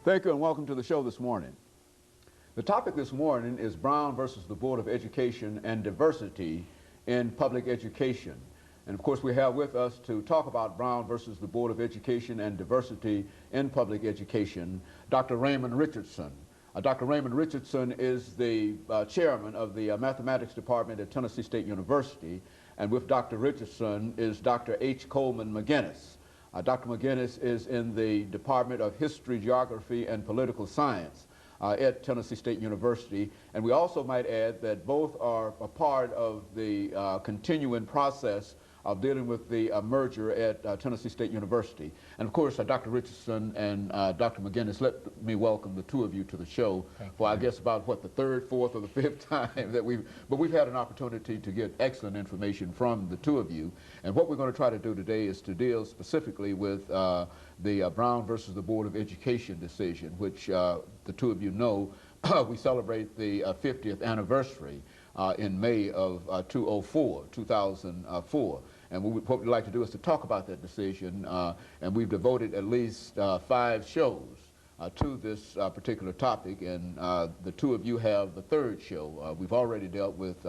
Thank you and welcome to the show this morning. The topic this morning is Brown versus the Board of Education and diversity in public education. And of course we have with us to talk about Brown versus the Board of Education and diversity in public education, Dr. Raymond Richardson. Dr. Raymond Richardson is the chairman of the mathematics department at Tennessee State University, and with Dr. Richardson is Dr. H. Coleman McGinnis. Dr. McGinnis is in the Department of History, Geography, and Political Science at Tennessee State University. And we also might add that both are a part of the continuing process of dealing with the merger at Tennessee State University. And of course, Dr. Richardson and Dr. McGinnis, let me welcome the two of you to the show for I guess about what, the third, fourth, or the fifth time that we've had an opportunity to get excellent information from the two of you. And what we're going to try to do today is to deal specifically with the Brown versus the Board of Education decision, which the two of you know we celebrate the 50th anniversary in May of 2004. And what we'd like to do is to talk about that decision, and we've devoted at least 5 shows to this particular topic, and the two of you have the third show. We've already dealt with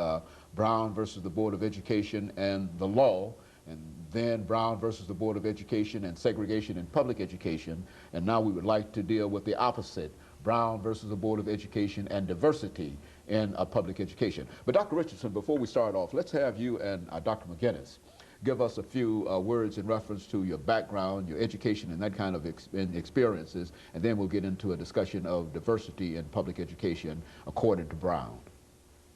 Brown versus the Board of Education and the law, and then Brown versus the Board of Education and segregation in public education, and now we would like to deal with the opposite, Brown versus the Board of Education and diversity in public education. But Dr. Richardson, before we start off, let's have you and Dr. McGinnis give us a few words in reference to your background, your education, and that kind of experiences, and then we'll get into a discussion of diversity in public education according to Brown.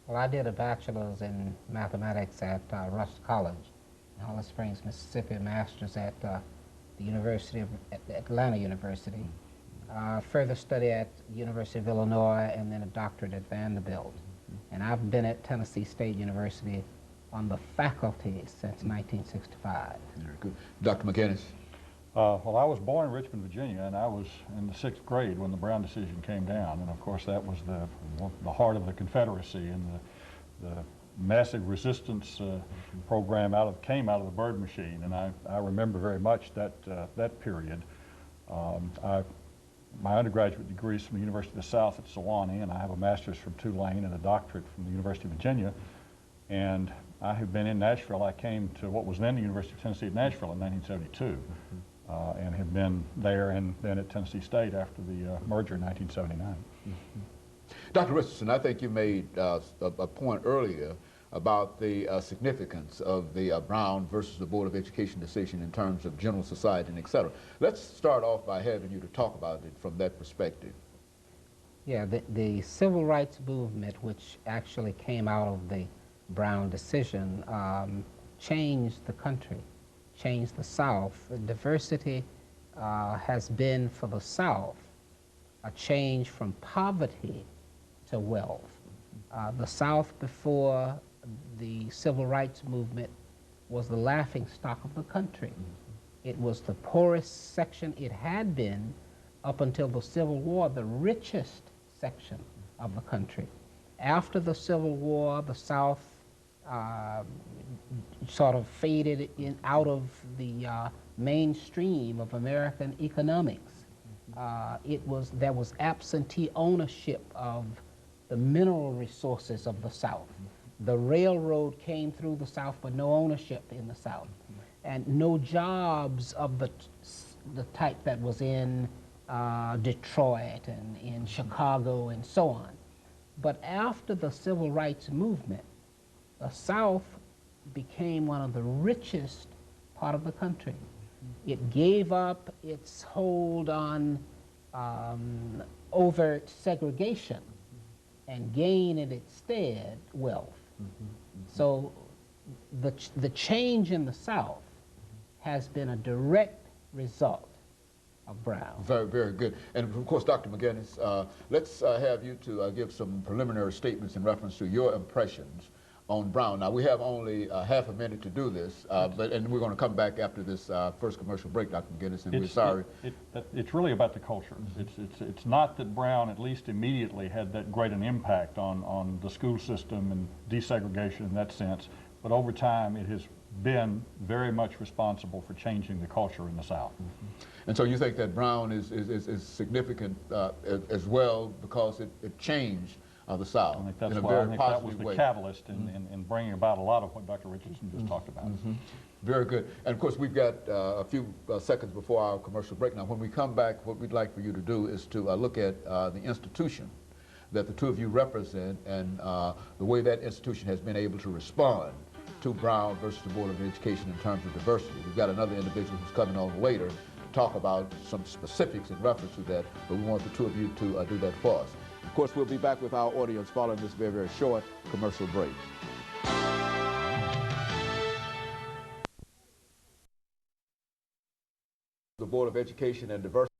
Well, I did a bachelor's in mathematics at Rush College in Holly Springs, Mississippi, a master's at the University of Atlanta University. Further study at University of Illinois, and then a doctorate at Vanderbilt. And I've been at Tennessee State University on the faculty since 1965. Very good. Dr. McGinnis? Well, I was born in Richmond, Virginia, and I was in the 6th grade when the Brown decision came down. And of course, that was the heart of the Confederacy, and the massive resistance program came out of the Bird machine. And I remember very much that period. My undergraduate degree is from the University of the South at Sewanee, and I have a master's from Tulane and a doctorate from the University of Virginia. And I have been in Nashville. I came to what was then the University of Tennessee at Nashville in 1972, and have been there and then at Tennessee State after the merger in 1979. Dr. Richardson, I think you made a point earlier about the significance of the Brown versus the Board of Education decision in terms of general society and et cetera. Let's start off by having you to talk about it from that perspective. Yeah, the civil rights movement, which actually came out of the Brown decision, changed the country, changed the South. Diversity has been for the South a change from poverty to wealth. The South before the civil rights movement was the laughingstock of the country. It was the poorest section. It had been, up until the Civil War, the richest section of the country. After the Civil War, the South sort of faded out of the mainstream of American economics. There was absentee ownership of the mineral resources of the South. The railroad came through the South, but no ownership in the South, and no jobs of the type that was in Detroit and in Chicago and so on. But after the civil rights movement, the South became one of the richest part of the country. It gave up its hold on overt segregation and gained in its stead wealth. So the change in the South has been a direct result of Brown. Very, very good. And of course, Dr. McGinnis, let's have you to give some preliminary statements in reference to your impressions on Brown. Now, we have only half a minute to do this, and we're going to come back after this first commercial break, Dr. McGinnis, and we're sorry. It's really about the culture. It's not that Brown, at least immediately, had that great an impact on the school system and desegregation in that sense, but over time it has been very much responsible for changing the culture in the South. And so you think that Brown is significant as well because it changed the South I think that's in a why I very think that was positive the way. catalyst in bringing about a lot of what Dr. Richardson just talked about. Very good. And of course, we've got a few seconds before our commercial break. Now, when we come back, what we'd like for you to do is to look at the institution that the two of you represent and the way that institution has been able to respond to Brown versus the Board of Education in terms of diversity. We've got another individual who's coming on later to talk about some specifics in reference to that, but we want the two of you to do that for us. Of course, we'll be back with our audience following this very, very short commercial break. The Board of Education and Diversity